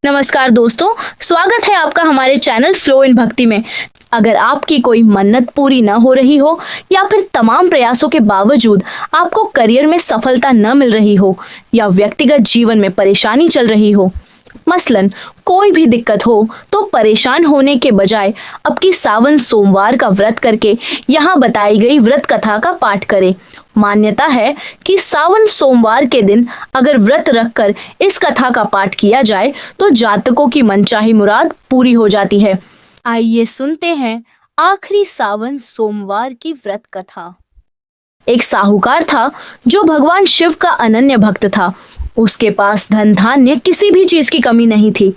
नमस्कार दोस्तों, स्वागत है आपका हमारे चैनल फ्लो इन भक्ति में। अगर आपकी कोई मन्नत पूरी न हो रही हो या फिर तमाम प्रयासों के बावजूद आपको करियर में सफलता न मिल रही हो या व्यक्तिगत जीवन में परेशानी चल रही हो, मसलन कोई भी दिक्कत हो, तो परेशान होने के बजाय अब की सावन सोमवार का व्रत करके यहाँ बताई गई व्रत कथा का पाठ करें। मान्यता है कि सावन सोमवार के दिन अगर व्रत रखकर इस कथा का पाठ किया जाए तो जातकों की मनचाही मुराद पूरी हो जाती है। आइए सुनते हैं आखिरी सावन सोमवार की व्रत कथा। एक साहूकार था जो भगवान शिव का अनन्य भक्त था। उसके पास धन धान्य किसी भी चीज की कमी नहीं थी,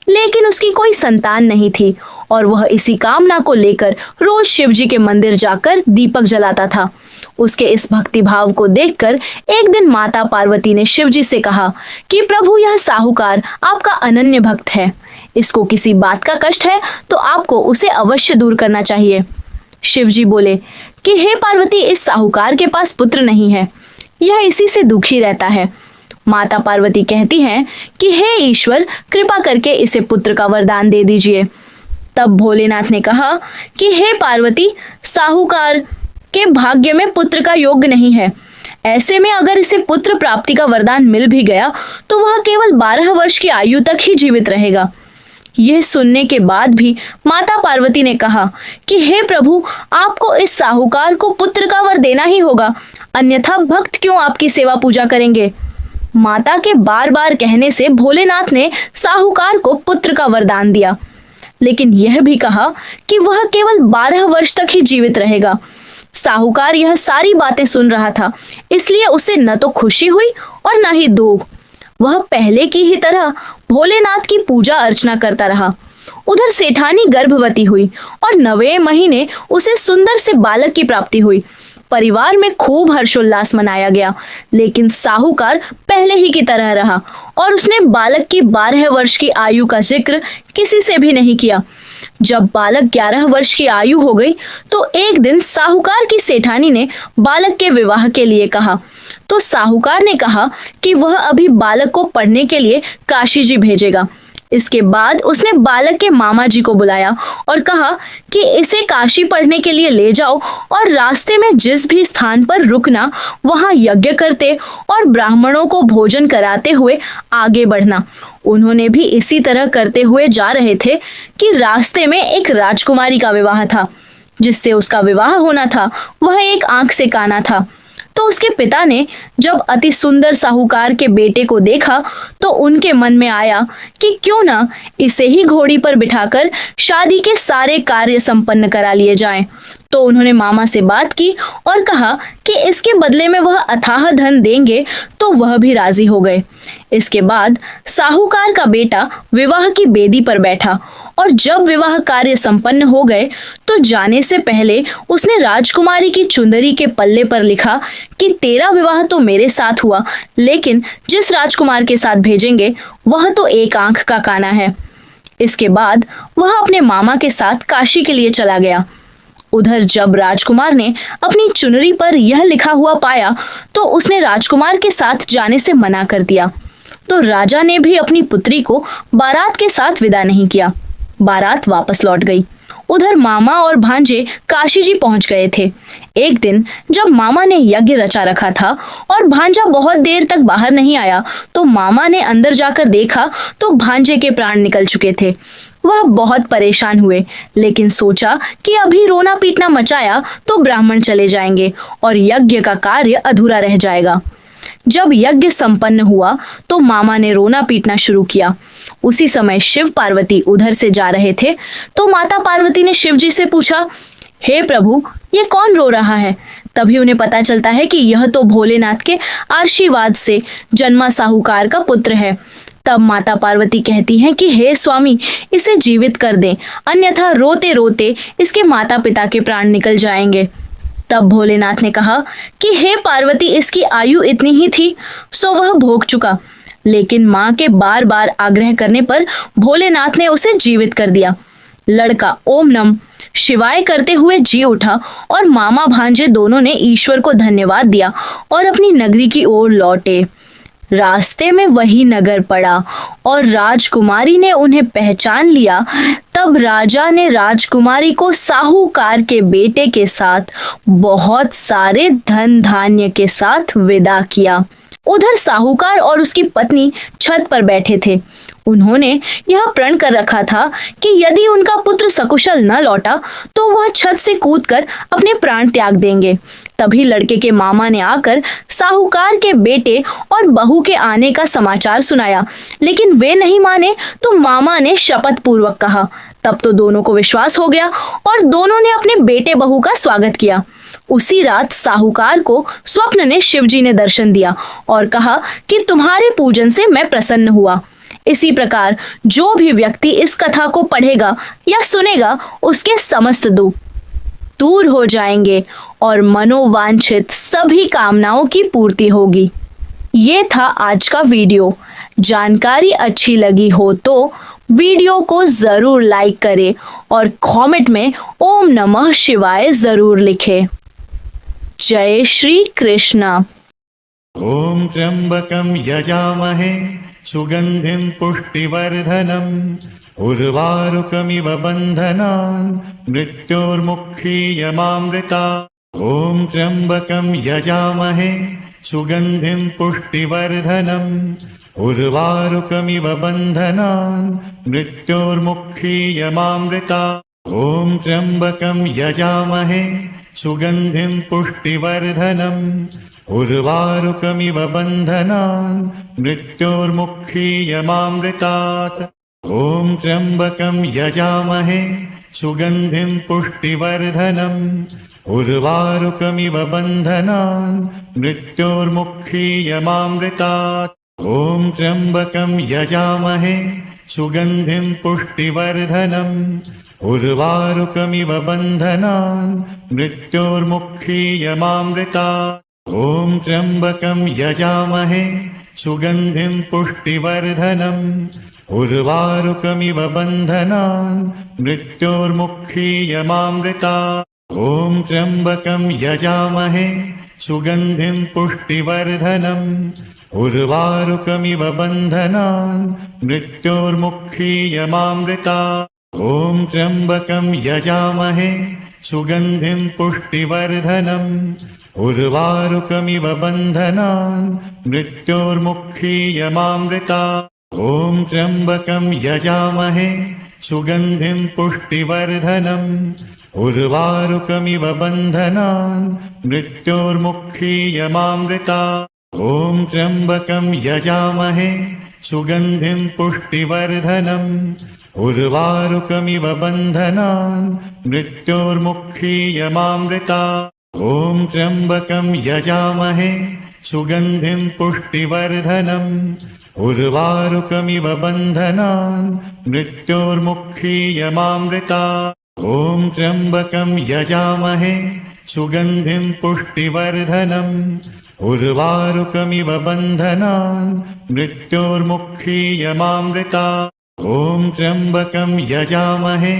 लेकिन उसकी कोई संतान नहीं थी और वह इसी कामना को लेकर रोज शिव जी के मंदिर जाकर दीपक जलाता था। उसके इस भक्ति भाव को देखकर एक दिन माता पार्वती ने शिव जी से कहा कि प्रभु, यह साहूकार आपका अनन्य भक्त है, इसको किसी बात का कष्ट है तो आपको उसे अवश्य दूर करना चाहिए। शिव जी बोले कि हे पार्वती, इस साहूकार के पास पुत्र नहीं है, यह इसी से दुखी रहता है। माता पार्वती कहती हैं कि हे ईश्वर, कृपा करके इसे पुत्र का वरदान दे दीजिए। तब भोलेनाथ ने कहा कि हे पार्वती, साहूकार के भाग्य में पुत्र का योग नहीं है। ऐसे में अगर इसे पुत्र प्राप्ति का वरदान मिल भी गया तो वह केवल 12 वर्ष की आयु तक ही जीवित रहेगा। यह सुनने के बाद भी माता पार्वती ने कहा कि हे प्रभु, आपको इस साहूकार को पुत्र का वर देना ही होगा, अन्यथा भक्त क्यों आपकी सेवा पूजा करेंगे। माता के बार बार कहने से भोलेनाथ ने साहूकार को पुत्र का वरदान दिया, लेकिन यह भी कहा कि वह केवल 12 वर्ष तक ही जीवित रहेगा। साहूकार यह सारी बातें सुन रहा था, इसलिए उसे न तो खुशी हुई और न ही दुख। वह पहले की ही तरह भोलेनाथ की पूजा अर्चना करता रहा। उधर सेठानी गर्भवती हुई और 9वें महीने उसे सुंदर से बालक की प्राप्ति हुई। परिवार में खूब हर्षोल्लास मनाया गया, लेकिन साहूकार पहले ही की तरह रहा और उसने बालक की 12 वर्ष की आयु का जिक्र किसी से भी नहीं किया। जब बालक 11 वर्ष की आयु हो गई तो एक दिन साहूकार की सेठानी ने बालक के विवाह के लिए कहा, तो साहूकार ने कहा कि वह अभी बालक को पढ़ने के लिए काशी जी भेजेगा। इसके बाद उसने बालक के मामा जी को बुलाया और कहा कि इसे काशी पढ़ने के लिए ले जाओ और रास्ते में जिस भी स्थान पर रुकना वहां यज्ञ करते और ब्राह्मणों को भोजन कराते हुए आगे बढ़ना। उन्होंने भी इसी तरह करते हुए जा रहे थे कि रास्ते में एक राजकुमारी का विवाह था। जिससे उसका विवाह होना था वह एक आंख से काना था। तो उसके पिता ने जब अति सुंदर साहूकार के बेटे को देखा तो उनके मन में आया कि क्यों ना इसे ही घोड़ी पर बिठाकर शादी के सारे कार्य संपन्न करा लिए जाएं। तो उन्होंने मामा से बात की और कहा कि इसके बदले में वह अथाह धन देंगे, तो वह भी राजी हो गए। इसके बाद साहूकार का बेटा विवाह की बेदी पर बैठा और जब विवाह कार्य संपन्न हो गए तो जाने से पहले उसने राजकुमारी की चुंदरी के पल्ले पर लिखा कि तेरा विवाह तो मेरे साथ हुआ, लेकिन जिस राजकुमार के साथ भेजेंगे वह तो एक आंख का काना है। इसके बाद वह अपने मामा के साथ काशी के लिए चला गया। उधर जब राजकुमार ने अपनी चुनरी पर यह लिखा हुआ पाया तो उसने राजकुमार के साथ जाने से मना कर दिया। तो राजा ने भी अपनी पुत्री को बारात के साथ विदा नहीं किया। बारात वापस लौट गई। उधर मामा और भांजे काशी जी पहुंच गए थे। एक दिन जब मामा ने यज्ञ रचा रखा था और भांजा बहुत देर तक बाहर नहीं आया तो मामा ने अंदर जाकर देखा तो भांजे के प्राण निकल चुके थे। वह बहुत परेशान हुए, लेकिन सोचा कि अभी रोना पीटना मचाया तो ब्राह्मण चले जाएंगे और यज्ञ का कार्य अधूरा रह जाएगा। जब यज्ञ संपन्न हुआ तो मामा ने रोना पीटना शुरू किया। उसी समय शिव पार्वती उधर से जा रहे थे तो माता पार्वती ने शिव जी से पूछा, हे प्रभु, ये कौन रो रहा है। तभी उन्हें पता चलता है कि यह तो भोलेनाथ के आशीर्वाद से जन्मा साहूकार का पुत्र है। तब माता पार्वती कहती हैं कि हे स्वामी, इसे जीवित कर दें, अन्यथा रोते रोते इसके माता पिता के प्राण निकल जाएंगे। तब भोलेनाथ ने कहा कि हे पार्वती, इसकी आयु इतनी ही थी सो वह भोग चुका, लेकिन माँ के बार बार आग्रह करने पर भोलेनाथ ने उसे जीवित कर दिया। लड़का ओम नम शिवाय करते हुए जी उठा और मामा भांजे दोनों ने ईश्वर को धन्यवाद दिया और अपनी नगरी की ओर लौटे। रास्ते में वही नगर पड़ा और राजकुमारी ने उन्हें पहचान लिया। तब राजा ने राजकुमारी को साहूकार के बेटे के साथ बहुत सारे धन धान्य के साथ विदा किया। उधर साहूकार और उसकी पत्नी छत पर बैठे थे। उन्होंने यह प्रण कर रखा था कि यदि उनका पुत्र सकुशल न लौटा तो वह छत से कूदकर अपने प्राण त्याग देंगे। तभी लड़के के मामा ने आकर साहूकार के बेटे और बहू के आने का समाचार सुनाया, लेकिन वे नहीं माने तो मामा ने शपथ पूर्वक कहा। तब तो दोनों को विश्वास हो गया और दोनों ने अपने बेटे बहू का स्वागत किया। उसी रात साहूकार को स्वप्न में शिवजी ने दर्शन दिया और कहा कि तुम्हारे पूजन से मैं प्रसन्न हुआ। इसी प्रकार जो भी व्यक्ति इस कथा को पढ़ेगा या सुनेगा उसके समस्त दुख दूर हो जाएंगे और मनोवांछित सभी कामनाओं की पूर्ति होगी। ये था आज का वीडियो। जानकारी अच्छी लगी हो तो वीडियो को जरूर लाइक करें और कमेंट में ओम नमः शिवाय जरूर लिखें। जय श्री कृष्ण। ॐ त्र्यम्बकं यजामहे सुगन्धिं पुष्टिवर्धनम् उर्वारुकमिव बन्धनान् मृत्योर्मुक्षीयमामृता। ॐ त्र्यम्बकं यजामहे सुगन्धिं पुष्टिवर्धनम् उर्वारुकमिव बन्धनान् मृत्योर्मुक्षीयमामृता। ॐ त्र्यम्बकं यजामहे सुगन्धिं पुष्टिवर्धनम् उर्वारुकमिव बन्धनान् मृत्योर्मुक्षीयमामृतात्। ॐ त्र्यम्बकं यजामहे सुगन्धिं पुष्टिवर्धनम् उर्वारुकमिव बन्धनान् मृत्योर्मुक्षीयमामृतात्। ॐ त्र्यम्बकं यजामहे सुगन्धिं पुष्टिवर्धनम् उर्वारुकमिव बन्धनान् मृत्योर्मुक्षीयमामृतात्। ॐ त्र्यम्बकं यजामहे सुगन्धिं पुष्टिवर्धनम् उर्वारुकमिव बन्धनान् मृत्योर्मुक्षीयमामृतात्। ॐ त्र्यम्बकं यजामहे सुगन्धिं पुष्टिवर्धनम् उर्वारुकमिव बन्धनान् मृत्योर्मुक्षीयमामृतात्। ॐ त्र्यम्बकं यजामहे सुगन्धिं पुष्टिवर्धनम् उर्वारुकमिव बन्धनान् मृत्योर्मुक्षीयमामृतात्। ॐ त्र्यम्बकं यजामहे सुगन्धिं पुष्टिवर्धनम् उर्वारुकमिव बन्धनान् मृत्योर्मुक्षीयमामृतात्। ॐ त्र्यम्बकं यजामहे सुगन्धिं पुष्टिवर्धनम् उर्वारुकमिव बन्धनान् मृत्योर्मुक्षीयमामृतात्। ॐ त्र्यम्बकं यजामहे सुगन्धिं पुष्टिवर्धनम् उर्वारुकमिव बन्धनान् मृत्योर्मुक्षीयमामृतात्। ॐ त्र्यम्बकं यजामहे सुगन्धिं पुष्टिवर्धनम् उर्वारुकमिव बन्धनान् मृत्योर्मुक्षीयमामृतात्। ॐ त्र्यम्बकं यजामहे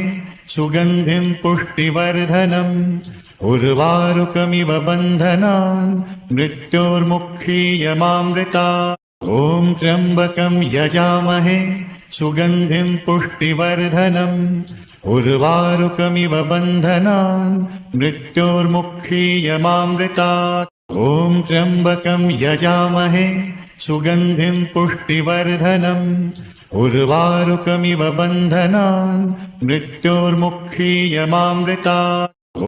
सुगन्धिं पुष्टिवर्धनम् उर्वारुकमिव बन्धनान् मृत्योर्मुक्षीयमामृतात्। ॐ त्र्यम्बकं यजामहे सुगन्धिं पुष्टिवर्धनम् उर्वारुकमिव बन्धनान् मृत्योर्मुक्षीयमामृतात्। ॐ त्र्यम्बकं यजामहे सुगन्धिं पुष्टिवर्धनम् उर्वारुकमिव बन्धनान् मृत्योर्मुक्षीयमामृतात्।